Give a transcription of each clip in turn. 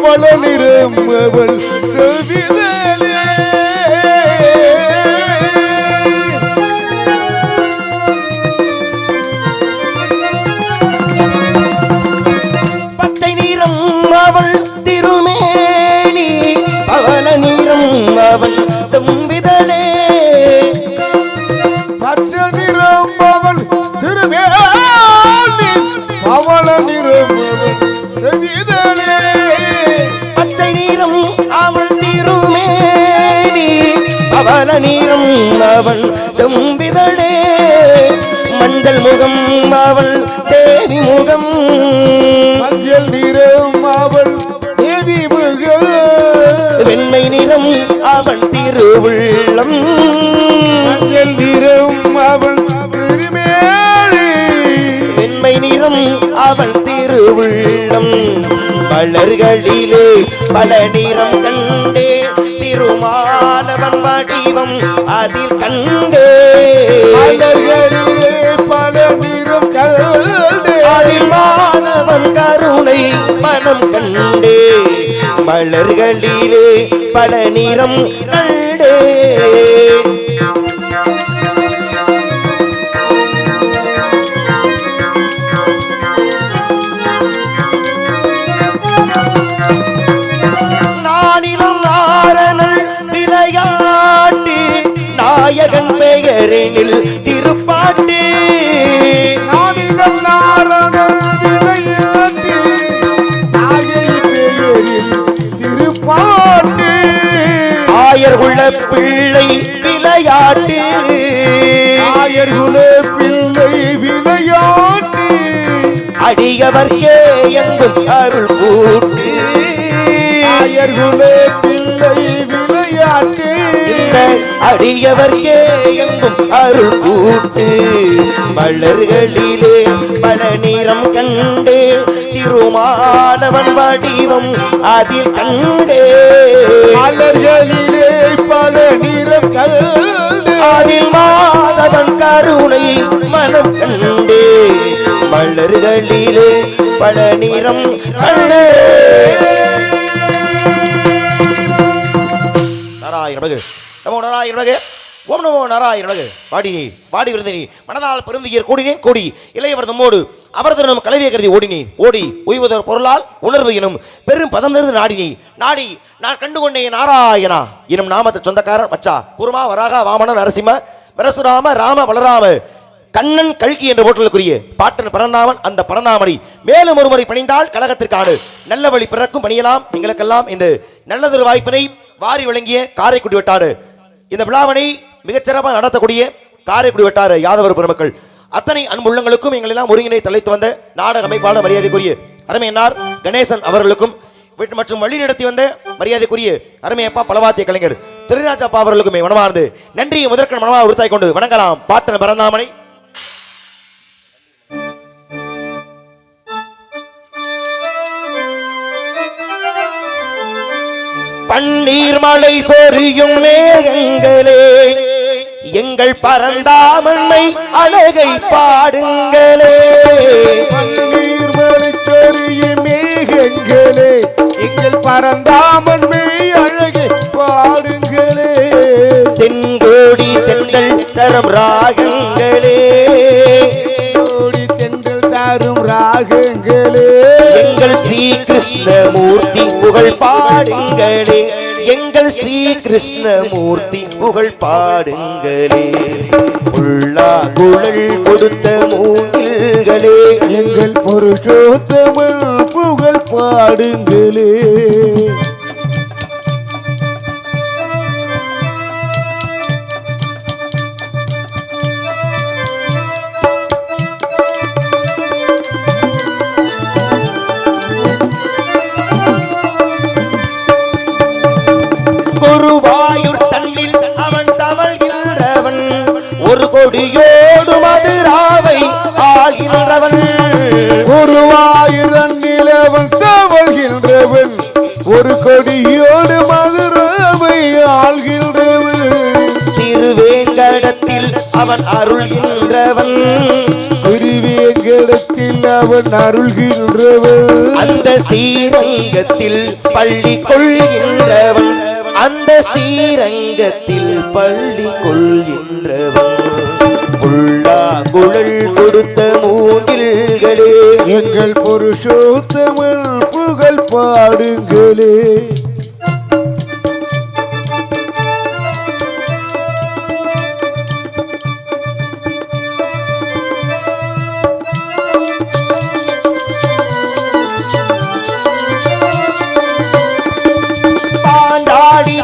பவள நிறம் அவள் செவிதலே. பச்சை நிறம் அவள் திருமேனி பவள நிறம் அவள் செம்பிதழே. பச்சை நிறம் அவள் திருமேனி பவள நிறம் அவள் செவிதலே. பச்சை நிறம் அவள் திருமேனி பவள நிறம் அவள் செம்பிதழே. மஞ்சள் முகம் அவள் தேவி முகம் மஞ்சள் நிறம் அவள் தேவி முகம். வெண்மை நிறம் அவள் திருவுள்ளம் மஞ்சள் நிறம் அவள் திருமேனி. வெண்மை நிறம் அவள் திருவுள்ளம். மலர்களிலே பல நிறம் கண்டே திருமாலவன் வடிவம் அதில் கண்டே. மலர்களிலே பல நிறம் கண்டே அதில் மாதவன் கருணை மனம் கண்டே. மலர்களிலே பல நிறம் கண்டே. நானிலம் நாரணல் விளையாட்டு நாயகன் பெயரினில் திருப்பாட்டு. நானிலம் நாரணன் விளையாட்டு நாயகன் பெயரில் திருப்பாட்டு. ஆயர்குல பிள்ளை விளையாட்டு ஆயர்குல பிள்ளை விளையாட்டு. அடியவர்க்கே எங்கும் அருள் கூட்டு. ஆயர்குல பிள்ளை விளையாட்டு. இந்த அடியவர்க்கே எங்கும் அருள் கூட்டு. மலர்களிலே பல நிறம் கண்டே திருமாலவன் வடிவம் அதில் கண்டே. மலர்களிலே பல நிறம் கண்டே அதில் மாதவன் கருணை மனம் கண்டே. மலர்களிலே பல நிறம் கண்டே. நாராயண நமோ நாராயண ஓம் நமோ நாராயண. பாடினே பாடி விருந்தினி மனதால் பெருந்தியர் கூடினேன் கோடி இளையவர் தம்மோடு அவரது நம் கலவியை கருதி ஓடினேன் ஓடி உய்வதர் பொருளால் உணர்வு எனும் பெரும் பதம் இருந்து நாடினே நாடி நான் கண்டுகொண்டேன் நாராயணா எனும் நாமத்தை சொந்தக்காரன் மச்சா குருமா வராக வாமன நரசிம்ம பரசுராம ராம பலராம கண்ணன் கல்கி என்ற போட்டலுக்குரிய பாட்டன் பரந்தாமன். அந்த பரந்தாமனை மேலும் ஒருமுறை பணிந்தால் கழகத்திற்கான நல்ல வழி பிறக்கும் பணியலாம். எங்களுக்கெல்லாம் இந்த நல்லதொரு வாய்ப்பினை வாரி வழங்கிய காரைக்குடி வட்டாறு இந்த விழாவினை மிகச்சிறப்பாக நடத்தக்கூடிய காரைக்குடி வட்டாறு யாதவர் பெருமக்கள் அத்தனை அன்புள்ளங்களுக்கும் எங்கள் எல்லாம் ஒருங்கிணை தலைத்து வந்த நாடக அமைப்பாளர் மரியாதைக்குரிய அருமையன்னார் கணேசன் அவர்களுக்கும் மற்றும் வழி நடத்தி வந்த மரியாதைக்குரிய அருமையப்பா பலவாத்திய கலைஞர் திருராஜப்பா அவர்களுக்குமே மனமார்ந்து நன்றியை முதற்கண் மனமாக உறுத்தாய் கொண்டு வணங்கலாம் பாட்டன் பரந்தாமனை. பன்னீர் மலை சொரியும் மேகங்களே எங்கள் பரந்தாமனை அழகை பாடுங்களே. பன்னீர் மலை சொரியும் மேகங்களே எங்கள் பரந்தாமனை அழகை பாடுங்களே. தென்கோடி தென்றல் தரும் ராகங்களே கோடி தென்றல் தரும் ராகங்களே. எங்கள் ஸ்ரீ கிருஷ்ணமூர்த்தி புகழ் பாடுங்களே. எங்கள் ஸ்ரீ கிருஷ்ணமூர்த்தி புகழ் பாடுங்களே. உள்ளா குழல் கொடுத்த மூங்கில்களே எங்கள் புருஷோத்தமன் புகழ் பாடுங்களே. குருவாயூர் தன்னில் அவன் தவழ்கின்றவன் ஒரு கொடியோடு மதுராவை ஆகின்றவன். குருவாயூர் தன்னில் அவன் தவழ்கின்றவன் ஒரு கொடியோடு மதுராவை ஆள்கின்றவன். திருவேங்கடத்தில் அவன் அருள்கின்றவன். திருவேங்க இடத்தில் அவன் அருள்கின்றவன் அந்த ஸ்ரீரங்கத்தில் பள்ளி கொள்கின்றவன் அந்த ஸ்ரீரங்கத்தில் பள்ளி கொள்கின்றவன் புல்லாங்குழல் கொடுத்த மூங்கில்களே எங்கள் புருஷோத்தமன் புகழ் பாடுங்களே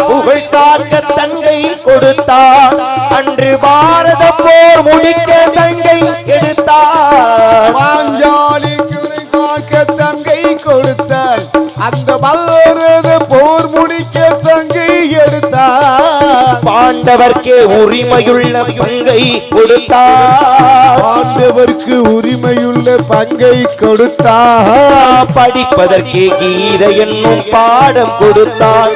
புகழ் காக்க தங்கை கொடுத்தார் அன்று பாரத போர் முடிக்க சங்கை எடுத்தார் பாஞ்சாலி குறை காக்க தங்கை கொடுத்தார் அந்த பாரத போர் முடிக்க தங்கை எடுத்தார் பாண்டவர்க்கு உரிமையுள்ள பங்கை கொடுத்தார் பாண்டவர்க்கு உரிமையுள்ள பங்கை கொடுத்தார் படிப்பதற்கு கீதை என்னும் பாடம் கொடுத்தான்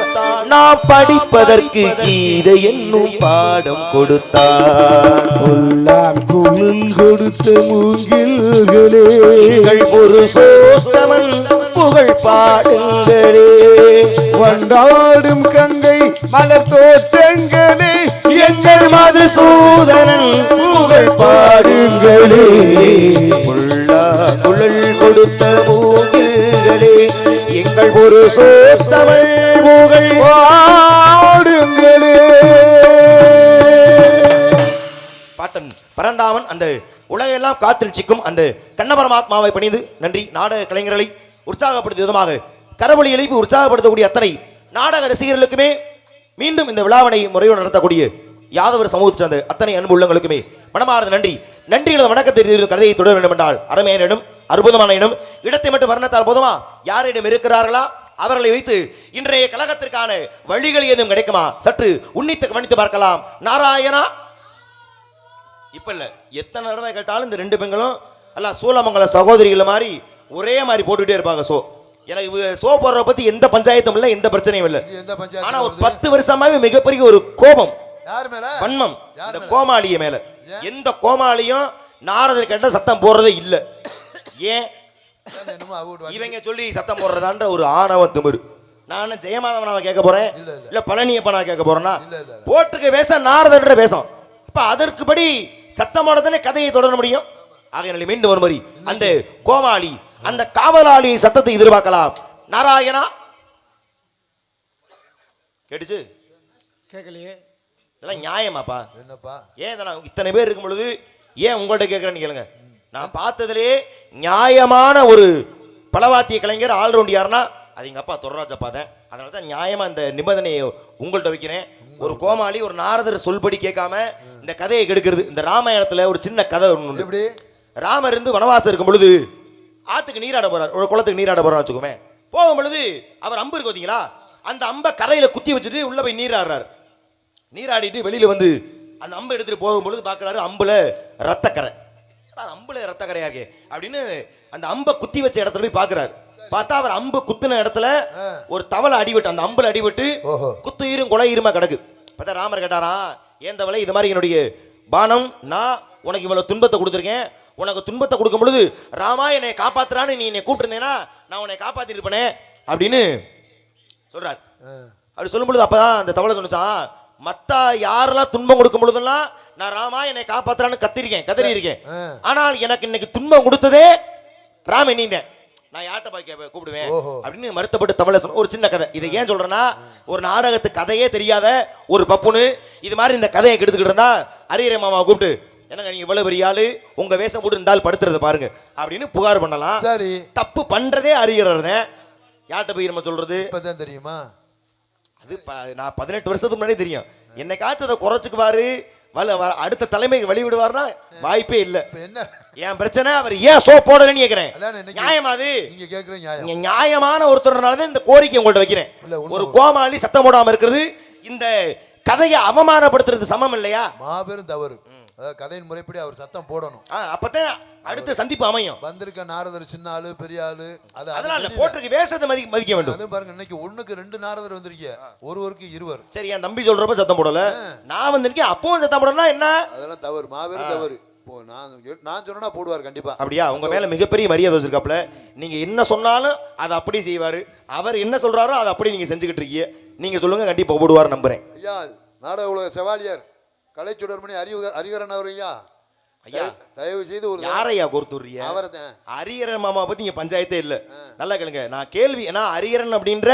நாம் படிப்பதற்கு கீதை என்னும் பாடம் கொடுத்தார் குழல் கொடுத்த மூங்கில்களே எங்கள் புருஷோத்தமன் புகழ் பாடுங்களே வண்டாடும் கங்கை மலர் தோற்றங்களே எங்கள் மதுசூதனன் புகழ் பாடுங்களே குழல் கொடுத்த மூங்கில்களே எங்கள் புருஷோத்தமன் புகழ் பாடுங்களே பாட்டன் பரந்தாமன் அந்த உலகெல்லாம் காத்திருச்சிக்கும் அந்த கண்ண பரமாத்மாவை பணிந்து நன்றி. நாடக கலைஞர்களை உற்சாகப்படுத்திய விதமாக கரவொலி எழுப்பி உற்சாகப்படுத்தக்கூடிய அத்தனை நாடக ரசிகர்களுக்குமே மீண்டும் இந்த விழாவினை முறையோடு நடத்தக்கூடிய யாதவர் சமூகத்தை சார்ந்த அத்தனை அன்பு உள்ளங்களுக்குமே மனமார்ந்த நன்றி. நன்றிகளது வணக்கத்தை கதையை தொடர வேண்டும் என்றால் அருமையினும் அற்புதமான இடம் இடத்தை மட்டும் வர்ணத்தால் போதுமா? யாரிடம் இருக்கிறார்களா அவர்களை வைத்து இன்றைய கழகத்திற்கான வழிகள் ஏதும் கிடைக்குமா? சற்று உன்னித்து கவனித்து பார்க்கலாம். நாராயணா இப்ப இல்ல எத்தனை தடவை கேட்டாலும் இந்த ரெண்டு பெண்களும் அல்ல சூலமங்கல சகோதரிகள் மாதிரி ஒரே மாதிரி போட்டுட்டே இருப்பாங்க. எனக்கு சோ போடுறத பத்தி எந்த பஞ்சாயத்தும் இல்லை, எந்த பிரச்சனையும் இல்லை. ஆனா ஒரு 10 வருஷமாவே மிகப்பெரிய ஒரு கோபம் வன்மம் இந்த கோமாளிய மேல. எந்த கோமாளியும் நாரதர் கேட்ட சத்தம் போடுறதே இல்லை. ஏன் இவங்க சொல்லி சத்தம் போடுறதான்ற ஒரு ஆணவம் திமிரு. நான் ஜெயமாதவனாவை கேட்க போறேன் இல்ல பழனியப்ப நான் கேட்க போறேன்னா போட்டுக்க வேஷம் நாரதன்ற வேஷம். இப்ப அதற்குபடி சத்தமோடதானே கதையை தொடர முடியும். ஆகையினால மீண்டும் ஒரு மாதிரி அந்த கோமாளி அந்த காவலாளி சத்தத்தை எதிர்பார்க்கலாம். நாராயணா கேட்டுச்சு கேட்கலையே இதெல்லாம் நியாயமாப்பா? என்னப்பா ஏன் இத்தனை பேர் இருக்கும் பொழுது ஏன் உங்கள்கிட்ட கேட்கறேன்னு கேளுங்க. நான் பார்த்ததுலேயே நியாயமான ஒரு பலவாத்திய கலைஞர் ஆல்ரவுண்ட் யாருன்னா அது எங்கள் அப்பா தொரராஜப்பா தான். அதனால தான் நியாயமாக இந்த நிபந்தனையை உங்கள்கிட்ட வைக்கிறேன். ஒரு கோமாளி ஒரு நாரதர் சொல்படி கேட்காம இந்த கதையை கெடுக்கிறது. இந்த ராமாயணத்தில் ஒரு சின்ன கதை ஒன்று. எப்படி ராமர் இருந்து வனவாசம் இருக்கும் பொழுது ஆற்றுக்கு நீராட போறார், ஒரு குளத்துக்கு நீராட போறான்னு வச்சுக்கோமே. போகும் பொழுது அவர் அம்பு இருக்கு பார்த்தீங்களா, அந்த அம்பை கரையில் குத்தி வச்சுட்டு உள்ளே போய் நீராடுறாரு. நீராடிட்டு வெளியில் வந்து அந்த அம்பை எடுத்துகிட்டு போகும்பொழுது பார்க்குறாரு அம்புல ரத்தக்கரை. அம்புல ரத்தக்கரையா இருக்கே அப்படின்னு அந்த அம்பை குத்தி வச்ச இடத்துல போய் பார்க்குறாரு. பார்த்தா அவர் அம்பு குத்துன இடத்துல ஒரு தவளை அடிபட்டு அந்த அம்புல அடிபட்டு குத்துயிரும் கொலையுருமா கிடக்கு. பார்த்தா ராமர் கேட்டாரா, ஏன் தவளை இது மாதிரி என்னுடைய பானம் நான் உனக்கு இவ்வளோ துன்பத்தை கொடுத்துருக்கேன், உனக்கு துன்பத்தை கொடுக்கும் பொழுது ராமா என்னை காப்பாத்துறான்னு நீ என்னை கூப்பிட்டுருந்தேன்னா நான் உன்னை காப்பாற்றி இருப்பேனே அப்படின்னு சொல்றாரு. அப்படி சொல்லும் பொழுது அப்பதான் அந்த தவளை சொன்னான், மற்ற யாரெல்லாம் துன்பம் கொடுக்கும் பொழுதெல்லாம் நான் ராமா என்னை காப்பாத்துறான்னு கதறி இருக்கேன். ஆனால் எனக்கு இன்னைக்கு துன்பம் கொடுத்ததே ராம நீந்தேன், நான் யார்கிட்ட கூப்பிடுவேன் அப்படின்னு மறுத்தப்பட்டு தவளை சொன்ன ஒரு சின்ன கதை. இதை ஏன் சொல்றேன்னா, ஒரு நாடகத்து கதையே தெரியாத ஒரு பப்புனு இது மாதிரி இந்த கதையை கெடுத்துக்கிட்டு இருந்தா அரியரை மாமாவை கூப்பிட்டு என்னங்க நீங்க இவ்வளவு பெரிய ஆளு உங்க வேஷம் போட்டு இருந்தால் படுத்துறத பாருங்க அப்படின்னு புகார் பண்ணலாம். சரி, தப்பு பண்றதே அறிகிறத யார்கிட்ட போய் நம்ம சொல்றது தெரியுமா? அது நான் 18 வருஷத்துக்கு முன்னாடி தெரியும். என்னைக்காச்சும் அதை குறைச்சுக்குவாரு அடுத்த தலைமைக்கு வழிவிடுவார்னா வாய்ப்பே இல்ல. என் பிரச்சனை அவர் ஏன் சோ போடலன்னு கேட்கிறேன். நியாயமா அது? நியாயமான ஒருத்தர்னாலதான் இந்த கோரிக்கை உங்கள்ட்ட வைக்கிறேன். ஒரு கோமாளி சத்தம் போடாம இருக்கிறது இந்த கதையை அவமானப்படுத்துறது சமம் இல்லையா? மாபெரும் தவறு. கதையின் முறைப்படி அவர் சத்தம் போடணும். அப்பதான் அடுத்த சந்திப்பு அமையும். வந்திருக்க நாரதர் சின்ன ஆளு பெரிய ஆளு அதனால போட்டிருக்கு வேஷத்தை மதிக்க வேண்டும். அது பாருங்க, இன்னைக்கு 1க்கு 2 நாரதர் வந்திருக்கீங்க, ஒருவருக்கு 2. சரி, என் தம்பி சொல்றப்ப சத்தம் போடல, நான் வந்திருக்கேன் அப்பவும் சத்தம் போடலாம் என்ன? அதெல்லாம் தவறு, மாபெரும் தவறு. நான் சொன்னா போடுவார் கண்டிப்பா. அப்படியா? உங்க மேல மிகப்பெரிய மரியாதை வச்சிருக்காப்ல. நீங்க என்ன சொன்னாலும் அதை அப்படி செய்வாரு. அவர் என்ன சொல்றாரோ அதை அப்படி நீங்க செஞ்சுக்கிட்டு இருக்கீங்க. நீங்க சொல்லுங்க, கண்டிப்பா போடுவார் நம்புறேன். ஐயா, நாடக உலக செவாலியர் கலைச்சுடர்மணி ஹரிகரன் அவர் ஐயா. ஐயா தயவு செய்து ஒரு யாரையா கோர்த்துறீங்க? அவர்தான். ஹரிகரன் மாமா பத்தி இங்க பஞ்சாயத்தே இல்ல. நல்லா கேளுங்க. நான் கேள்வி, ஏன்னா ஹரிகரன் அப்படின்ற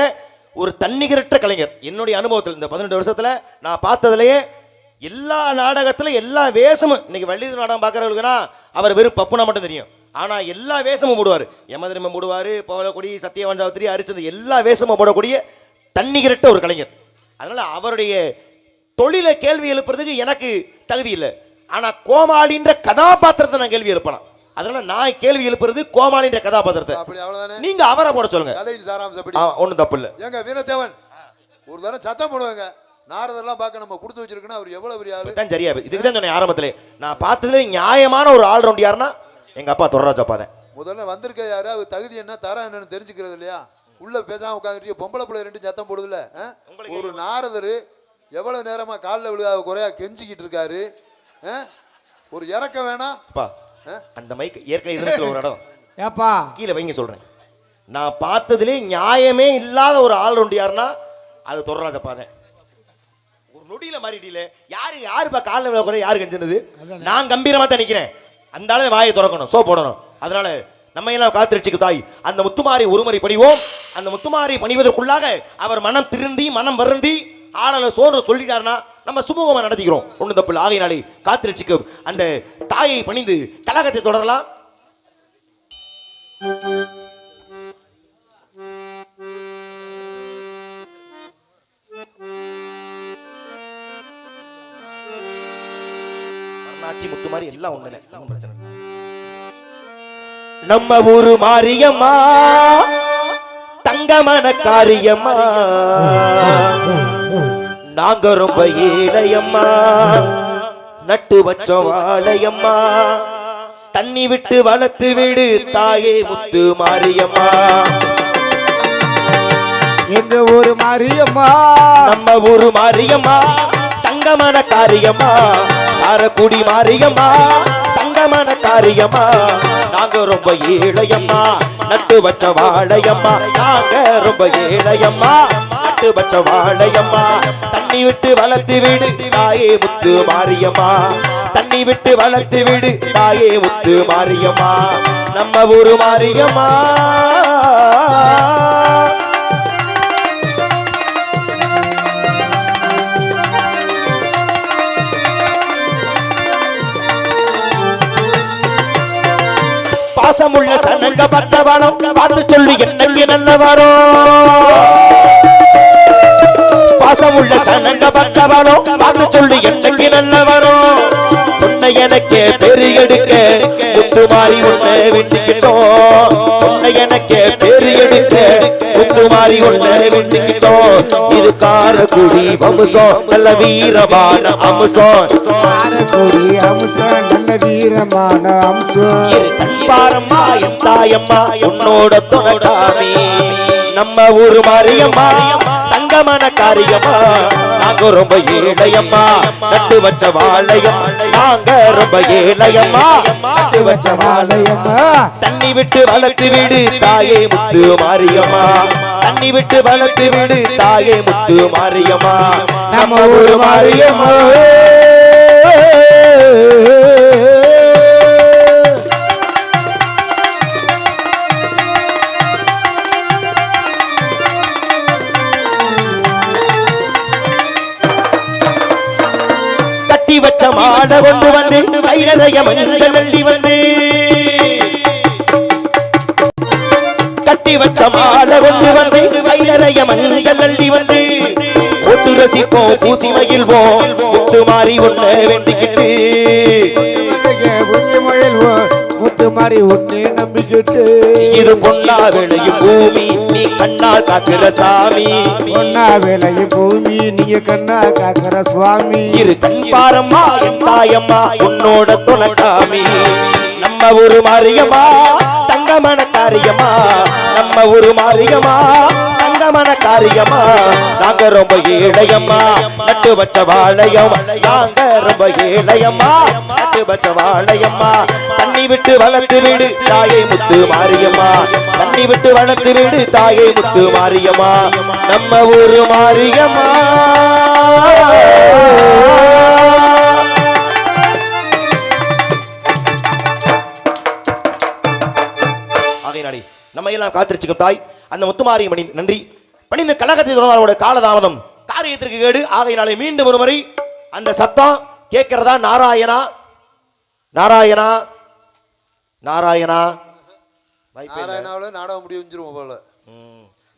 ஒரு தன்னிகரற்ற கலைஞர். என்னுடைய அனுபவத்தில் இந்த 18 வருஷத்துல நான் பார்த்ததுலயே எல்லா நாடகத்துல எல்லா வேஷமும், இன்னைக்கு வள்ளி நாடகம் பார்க்கறவங்களுக்குன்னா அவர் வெறும் பப்புனா மட்டும் தெரியும். ஆனா எல்லா வேஷமும் போடுவார். யமதர்மம் போடுவார், பவளக்குடி, சத்தியவஞ்சாவத்திரி, அரிச்சது, எல்லா வேஷமும் போடக்கூடிய தன்னிகரற்ற ஒரு கலைஞர். அதனால அவருடைய தொழிலை கேள்வி எழுப்புறதுக்கு எனக்கு தகுதி இல்லை. ஆனா கோமாளின்ற கதாபாத்திரத்தை நான் கேள்வி எழுப்பலாம். அதனால நான் கேள்வி எழுப்புறது கோமாளின்ற கதாபாத்திரத்தை. அப்படி அவ்வளவுதானே. நீங்க அவரை போட சொல்லுங்க. கதையின் சாராம்சம் அப்படி. ஒண்ணும் தப்பு இல்லை. ஏங்க வீரதேவன் ஒரு தடவை சத்தம் போடுவாங்க. நாரதெல்லாம் பார்க்க நம்ம கொடுத்து வச்சிருக்கோன்னா அவர் எவ்வளவு பெரிய ஆளு தான். சரியா? இதுக்கு தான் சொன்னேன் ஆரம்பத்திலே. நான் பார்த்ததுல நியாயமான ஒரு ஆல்ரவுண்ட் யாருன்னா எங்க அப்பா தொடராஜ் அப்பா தான். முதல்ல வந்திருக்க யாரு, அவர் தகுதி என்ன, தரம் என்னன்னு தெரிஞ்சுக்கிறது இல்லையா? உள்ள பேசாம உட்காந்துட்டு பொம்பளை பிள்ளை 2 சத்தம் போடுதுல. ஒரு நாரதர் எவ்வளவு நேரமா காலில் விழுகாத குறையா கெஞ்சிக்கிட்டு இருக்காரு. ஒரு இறக்க வேணாம் அந்த மைக் ஏற்கனவே இருந்துச்சு ஒரு இடம். ஏப்பா கீழே வைங்க சொல்றேன். நான் பார்த்ததுலே நியாயமே இல்லாத ஒரு ஆல்ரவுண்ட் யாருன்னா அது தொடராஜ் அப்பா தான். ஒரு நொடியில மாறிட்டீல. யாருப்பா காலில் விழ குறைய யாரு கெஞ்சினது? நான் கம்பீரமா தான் நிக்கிறேன். அந்த ஆளு வாயை திறக்கணும், சோ போடணும். அதனால நம்ம எல்லாம் காத்திருச்சிக்கு தாய் அந்த முத்துமாரி ஒருமுறை பணிவோம். அந்த முத்துமாரி பணிவதற்குள்ளாக அவர் மனம் திருந்தி மனம் வருந்தி ஆளல சோறு சொல்லிட்டாருன்னா நம்ம சுமூகமா நடத்திக்கிறோம். ஒண்ணு தப்பு. ஆகையினாலே காத்திருச்சிக்கு அந்த தாயை பணிந்து கலகத்தை தொடரலாம். முத்துமாரி எல்லாம் ஒண்ணு பிரச்சனை. நம்ம ஊரு மாரியம்மா தங்கமன காரியம்மா, நாங்க ரொம்ப ஏழையம்மா, நட்டு வச்சோம் வாழையம்மா, தண்ணி விட்டு வளர்த்து விடு தாயே முத்து மாரியம்மா. எங்க ஊரு மாரியம்மா, நம்ம ஊரு மாரியம்மா தங்கமன காரியம்மா, காரக்குடி மாரியம்மா தங்கமன காரியம்மா, நாங்க ரொம்ப ஏழையம்மா, நட்டு வச்ச வாழையம்மா, நாங்க ரொம்ப ஏழையம்மா, நட்டு வச்ச வாழையம்மா, தண்ணி விட்டு வளர்த்து விடு தாயே முத்து மாரியம்மா, தண்ணி விட்டு வளர்த்து விடு தாயே முத்து மாரியம்மா, நம்ம ஊரு மாரியம்மா. பாசமுள்ள சனங்க பக்தவனம் பார்த்து சொல்லி என்னைக்கு நல்ல வரும். பாசமுள்ள சனங்க பக்தவனம் பார்த்து சொல்லி என்னைக்கு நல்ல வரும். உன்னை எனக்கே பெரியெடுக்க முத்துமாரி உன்னை வேண்டிக்கிட்டோம். உன்னை எனக்கே பெரியெடுக்க முத்துமாரி உன்னை வேண்டிக்கிட்டோம். இது காரக்குடி வம்சம் நல்ல வீரமான அம்சம். காரக்குடி அம்சம் நல்ல வீரமான அம்சம். பாரம்மா என் தாயம்மா உன்னோட துணைக்காமி, நம்ம ஊரு மாரியம்மா தங்கமன காரியம்மா, நாங்க ரொம்ப ஏழையம்மா, நட்டு வச்ச வாழையம், நாங்க ரொம்ப ஏழையம்மா, நட்டு வச்ச வாழையம்மா, தண்ணி விட்டு வளர்த்து விடு தாயே முத்து மாரியம்மா, தண்ணி விட்டு வளர்த்து விடு தாயே முத்து மாரியம்மா, நம்ம ஊரு மாரியம்மா. வச்ச மாட கொண்டு வந்து வைரய மஞ்சள் அள்ளி வந்து, கட்டி வச்ச மாட கொண்டு வந்து வைரய மஞ்சள் அள்ளி வந்து, ஒட்டு ரசிப்போம் பூசி மகிழ்வோம் முத்துமாரி உன்னை வேண்டிக்கிட்டு, முத்துமாரி உன்னை நம்பிக்கிட்டு, இது பொன்னா விளையும் பூமி நீ கண்ணால் காக்கிற சாமி, பொன்னா விளையும் பூமி நீங்க கண்ணா காக்கிற சுவாமி, இரு கண் பாரம்மா என் தாயம்மா உன்னோட துணைக்காமி, நம்ம ஊரு மாரியம்மா தங்கமன காரியம்மா, நம்ம ஊரு மாரியம்மா தங்க கஷ்டமான காரியமா நாங்க ரொம்ப ஏழையம்மா நட்டு வச்ச வாழையம்மா நாங்க ரொம்ப ஏழையம்மா நட்டு வச்ச வாழையம்மா தண்ணி விட்டு வளர்த்து விடு தாயை முத்து மாரியம்மா தண்ணி விட்டு வளர்த்து விடு தாயை முத்து மாரியம்மா நம்ம ஊரு மாரியம்மா ஆகையினாலே நம்ம எல்லாம் காத்திருச்சுக்கும் தாய் அந்த முத்துமாரியம்மணி நன்றி பணிந்த கழகத்தை தொடர்பாளோட காலதாமதம் காரியத்திற்கு கேடு ஆகையினாலே மீண்டும் ஒரு முறை அந்த சத்தம் கேட்கிறதா நாராயணா நாராயணா நாராயணா நாராயணாவில் நாடகம் முடிஞ்சிருவோம் போல.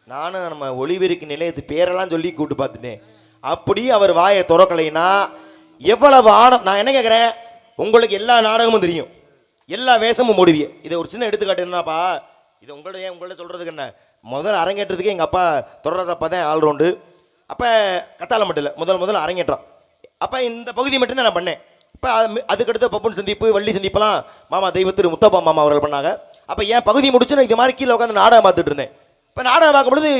நானும் நம்ம ஒளிபெருக்கு நிலையத்து பேரெல்லாம் சொல்லி கூப்பிட்டு பார்த்துட்டேன். அப்படி அவர் வாயை திறக்கலைன்னா எவ்வளவு நான் என்ன கேட்குறேன், உங்களுக்கு எல்லா நாடகமும் தெரியும், எல்லா வேஷமும் முடிவிய. இதை ஒரு சின்ன எடுத்துக்காட்டு என்னப்பா, இதை உங்கள்ட்ட சொல்கிறதுக்கு என்ன, முதல் அரங்கேற்றதுக்கு எங்கள் அப்பா தொடர்றதப்பா தான் ஆல்ரவுண்டு. அப்போ கத்தால மட்டும் இல்லை, முதல் அரங்கேற்றம். அப்போ இந்த பகுதி மட்டும்தான் நான் பண்ணேன். இப்போ அதுக்கடுத்த பப்புன் சந்திப்பு வள்ளி சந்திப்பெல்லாம் மாமா தெய்வத்திரு முத்தப்பா மாமா அவர்கள் பண்ணாங்க. அப்போ என் பகுதி முடிச்சு நான் இது மாதிரி கீழே உட்காந்து நாடகம் பார்த்துட்டு இருந்தேன். இப்போ நாடகம் பார்க்கும்பொழுது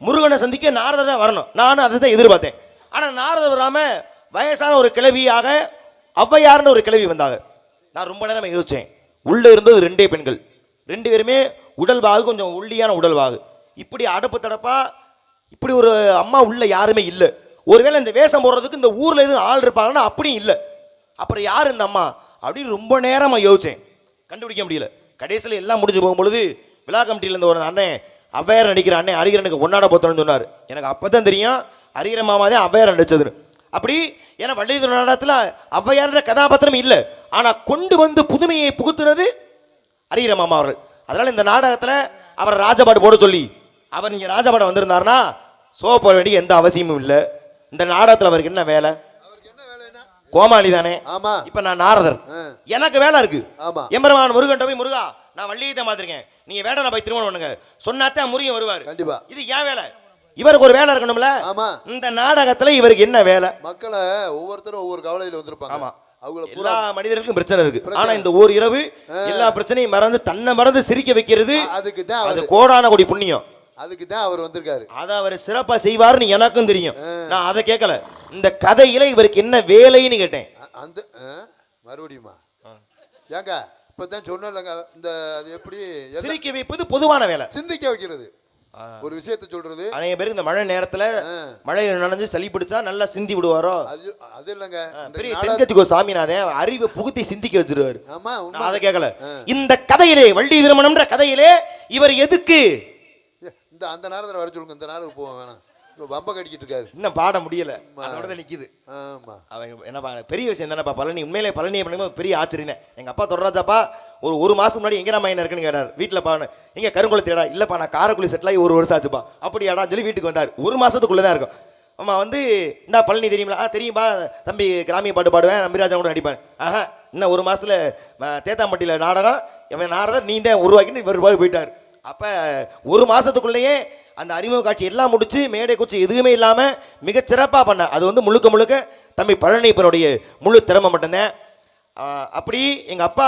முருகனை சந்திக்க நாரதை தான் வரணும், நானும் அதை தான் எதிர்பார்த்தேன். ஆனால் நாரதை வராமல் வயசான ஒரு கிழவியாக ஔவையார்னு ஒரு கிழவி வந்தாங்க. நான் ரொம்ப நேரம் யோசித்தேன். உள்ளே இருந்தது 2 பெண்கள், 2 பேருமே உடல் வாகு, கொஞ்சம் ஒல்லியான உடல் வாகு. இப்படி அடுப்பு தடப்பா இப்படி ஒரு அம்மா உள்ள யாருமே இல்லை. ஒருவேளை இந்த வேஷம் போடுறதுக்கு இந்த ஊரில் எதுவும் ஆள் இருப்பாங்கன்னா அப்படியும் இல்லை. அப்புறம் யார் இந்த அம்மா அப்படின்னு ரொம்ப நேரமாக யோசித்தேன், கண்டுபிடிக்க முடியல. கடைசியில் எல்லாம் முடிஞ்சு போகும்பொழுது விழா கமிட்டியிலேருந்து ஒரு அண்ணன் ஔவையார் நடிக்கிற அண்ணன் ஹரிகரனுக்கு ஒன்னாட போத்தோன்னு சொன்னார். எனக்கு அப்போ தான் தெரியும் ஹரிகரன் மாமா தான் ஔவையார் நடிச்சதுன்னு. அப்படி ஏன்னா வள்ளி நாடகத்தில் ஔவையார்ன்ற கதாபாத்திரம் இல்லை, ஆனால் கொண்டு வந்து புதுமையை புகுத்துனது ஹரிகரன் மாமா அவர்கள். அதனால் இந்த நாடகத்தில் அவரை ராஜபாடு போட சொல்லி அவர் இங்கே ராஜபாடம் வந்திருந்தாருன்னா சோ போட வேண்டிய எந்த அவசியமும் இல்லை. இந்த நாடகத்தில் அவருக்கு என்ன வேலை? கோமாளி தானே. ஆமா. இப்ப நான் நாரதர், எனக்கு வேலை இருக்கு. ஆமா. எம்பெருமான் முருகன் போய் முருகா நான் வள்ளியத்தை மாத்திருக்கேன், நீங்க வேடனை போய் திருமணம் பண்ணுங்க சொன்னாத்தான் முருகன் வருவார். கண்டிப்பா. இது ஏன் வேலை? இவருக்கு ஒரு வேலை இருக்கணும்ல. ஆமா. இந்த நாடகத்துல இவருக்கு என்ன வேலை? மக்களை ஒவ்வொருத்தரும் ஒவ்வொரு கவலையில வந்திருப்பாங்க. ஆமா. எல்லா மனிதர்களுக்கும் பிரச்சனை இருக்கு. ஆனா இந்த ஒரு இரவு எல்லா பிரச்சனையும் மறந்து தன்னை மறந்து சிரிக்க வைக்கிறது, அதுக்கு தான் அது கோடான கோடி புண்ணியம். அதுக்கு தான் அவர் வந்திருக்காரு. அதை அவர் சிறப்பா செய்வார்னு எனக்கும் தெரியும். நான் அதை கேட்கல, இந்த கதையில இவருக்கு என்ன வேலைன்னு கேட்டேன். அந்த மறுபடியுமா ஏங்க இப்பதான் சொன்னலங்க, இந்த அது எப்படி சிரிக்க வைப்பது பொதுவான வேலை, சிந்திக்க வைக்கிறது, ஒரு விஷயத்தை சொல்றது. அநேக பேருக்கு இந்த மழை நேரத்துல மழையில நனைஞ்சு சளி பிடிச்சா நல்லா சிந்தி விடுவாரோ. அது இல்லங்க, பெரிய தென்கட்சிக்கோ சாமிநாதன் அறிவை புகுத்தி சிந்திக்க வச்சிருவாரு. ஆமா, அதை கேட்கல. இந்த கதையிலே வள்ளி திருமணம்ன்ற கதையிலே இவர் எதுக்கு அந்த நேரத்தில் வர சொல்லுங்க, இந்த நேரம் போவோம் வேணாம், வம்ப கட்டிக்கிட்டு இருக்காரு, இன்னும் பாட முடியல, அதோட நிக்குது. ஆமா, அவங்க என்னப்பா பெரிய விஷயம் தானேப்பா பழனி, உண்மையிலே பழனியை பண்ணும்போது பெரிய ஆச்சரியம். எங்க அப்பா தொடராஜாப்பா ஒரு மாசத்துக்கு முன்னாடி எங்க மையன் இருக்குன்னு கேட்டார். வீட்டில் பானு எங்க கருங்குளத்திடா, இல்லப்பா நான் காரைக்குடி செட்டில் ஆகி 1 வருஷம் ஆச்சுப்பா. அப்படியாடா சொல்லி வீட்டுக்கு வந்தார். 1 மாசத்துக்குள்ளதான் இருக்கும். அம்மா வந்து இந்தா பழனி தெரியுங்களா? தெரியும்பா தம்பி, கிராமிய பாட்டு பாடுவேன், நம்பிராஜா கூட நடிப்பேன். ஆஹா, இன்னும் 1 மாசத்துல தேத்தாம்பட்டியில் நாடகம், எவன் நாரதர் நீ தான் உருவாக்கின்னு இவர் போயிட்டார். அப்போ 1 மாதத்துக்குள்ளேயே அந்த அறிமுக காட்சி எல்லாம் முடிச்சு மேடை கூச்சி எதுவுமே இல்லாமல் மிகச்சிறப்பாக பண்ண. அது வந்து முழுக்க தம்பி பழனிப்பனுடைய முழு திறமை மட்டும்தான். அப்படி எங்கள் அப்பா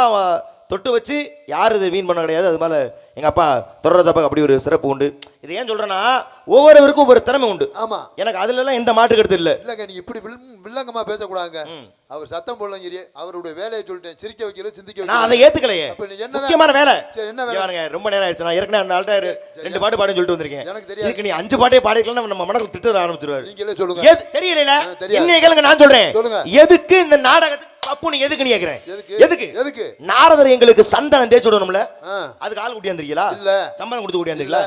தொட்டு வச்சு யார் இது வீண் பண்ண கிடையாது. அது மேலே எங்கள் அப்பா தொடர்றதப்பா அப்படி ஒரு சிறப்பு உண்டு. இது ஏன் சொல்கிறேன்னா ஒவ்வொருவருக்கும் ஒவ்வொரு திறமை உண்டு. ஆமாம், எனக்கு அதுலலாம் எந்த மாற்று கருத்து இல்லை. இல்லைங்க, நீ இப்படி வில்லங்கமாக பேசக்கூடாங்க. அவர் சத்தம் போடலங்கிறிய, அவருடைய வேலையை சொல்லிட்டேன், சிரிக்க வைக்கிறது, சிந்திக்க வைக்கிறது. நான் அதை ஏற்றுக்கலையே. முக்கியமான வேலை என்ன வேலை? ரொம்ப நேரம் ஆயிடுச்சு. நான் ஏற்கனவே அந்த ஆள்கிட்ட 2 பாட்டு பாடுன்னு சொல்லிட்டு வந்திருக்கேன். எனக்கு தெரியாது, நீ 5 பாட்டே பாடிக்கலாம் நம்ம மனதில் திட்ட ஆரம்பிச்சிருவாரு. நீங்களே சொல்லுங்க. தெரியல, என்ன கேளுங்க, நான் சொல்றேன். எதுக்கு இந்த நாடகத்துக்கு தப்பு? நீ எதுக்கு நீ கேக்குறேன்? எதுக்கு நாரதர் எங்களுக்கு சந்தனம் தேய்ச்சி விடணும்ல, அதுக்கு ஆள் கூட்டி வந்திருக்கீங்களா? இல்ல, சம்பளம் கொடுத்து கூட்டி வந்திருக்கீங்களா?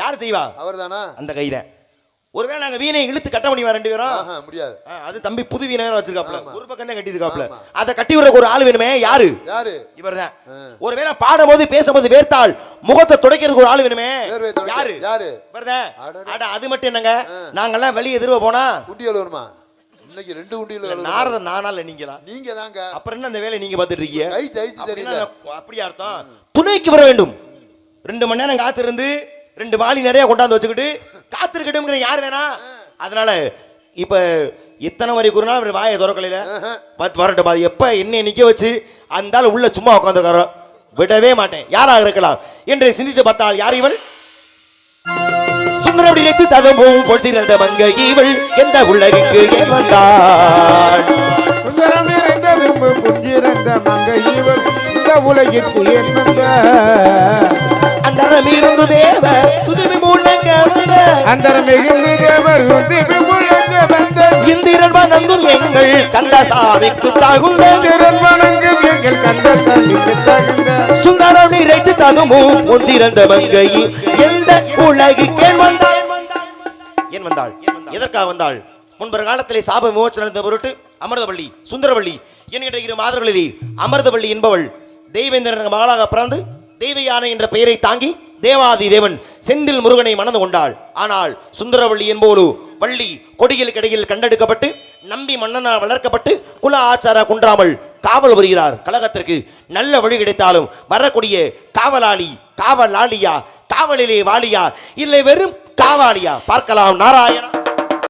யாரு செய்வா? அவர்தானா? அந்த கைதான். ஒருவேளை நாங்க வீணை இழுத்து கட்ட முடியுமா 2 பேரும்? முடியாது. அது தம்பி புது வீணை வச்சிருக்காப்ல, ஒரு பக்கம் தான் கட்டி இருக்காப்ல, அதை கட்டி விடுறதுக்கு ஒரு ஆள் வேணுமே. யாரு? இவர்தான். ஒருவேளை பாடும் போது பேசும்போது வேர்த்தால் முகத்தை துடைக்கிறதுக்கு ஒரு ஆள் வேணுமே. யாரு? இவர்தான். அது மட்டும் என்னங்க, நாங்கெல்லாம் வெளியே எதிர்வ போனா குண்டி எழுவணுமா? இன்னைக்கு 2 குண்டியில் நாரதர் நானால நீங்களா? நீங்க தாங்க. அப்புறம் என்ன அந்த வேலையை நீங்க பார்த்துட்டு இருக்கீங்க? அப்படியா அர்த்தம்? துணைக்கு வர வேண்டும். 2 மணி நேரம் காத்திருந்து 2 வாளி நிறைய கொண்டாந்து வச்சுக்கிட்டு காத்திருக்கட்டும்ங்கிற யார் வேணா? அதனால இப்ப இத்தனை வரைக்கும் ஒரு நாள் வாயை திறக்கலையில வரட்டும். அது எப்ப என்ன நிக்க வச்சு அந்த ஆள் உள்ள சும்மா உட்காந்துருக்காரோ விடவே மாட்டேன், யாராக இருக்கலாம் என்று சிந்தித்து பார்த்தால் யார் இவள்? சுந்தர சுந்தரம் நினைத்து ததும்பும் பொன் சிறந்த மங்கை இவள் எந்த உலகுக்கு ஏன் வந்தாள் சுந்தரம் நிறைந்தது புஞ்சிறந்த மங்கை இவர் இந்த உலகிற்கு ஏன் வந்தார் அந்தரமிருந்து தேவ துதுமி முழங்க வந்த அந்தரம் மிகுந்து தேவர் உந்திபி முழங்க வந்த இந்திரன் வணங்கும் எங்கள் கந்தசாமிக்கு தகுந்த திறன் வணங்கும் எங்கள் கந்தசாமிக்கு தகுந்த சுந்தரம் நிறைத்து ததும்பும் பொன் சிறந்த மங்கை எந்த உலகுக்கு ஏன் வந்தாள் ஏன் வந்தாள் எதற்காக வந்தாள் முன்பொரு காலத்திலே சாப விமோச்சன பொருட்டு அமிர்தவள்ளி சுந்தரவள்ளி என்கின்ற இரு மாதர்களிலே அமிர்தவள்ளி என்பவள் தெய்வேந்திரன் மகளாக பிறந்து தெய்வ யானை என்ற பெயரை தாங்கி தேவாதி தேவன் செந்தில் முருகனை மணந்து கொண்டாள். ஆனால் சுந்தரவள்ளி என்போரு வள்ளி கொடியில் கிடையில் கண்டெடுக்கப்பட்டு நம்பி மன்னனால் வளர்க்கப்பட்டு குல ஆச்சார குன்றாமல் காவல் வருகிறார். கழகத்திற்கு நல்ல வழி கிடைத்தாலும் வரக்கூடிய காவலாளி காவலாளியா காவலிலே வாலியா இல்லை வெறும் காவாலியா பார்க்கலாம். நாராயணா.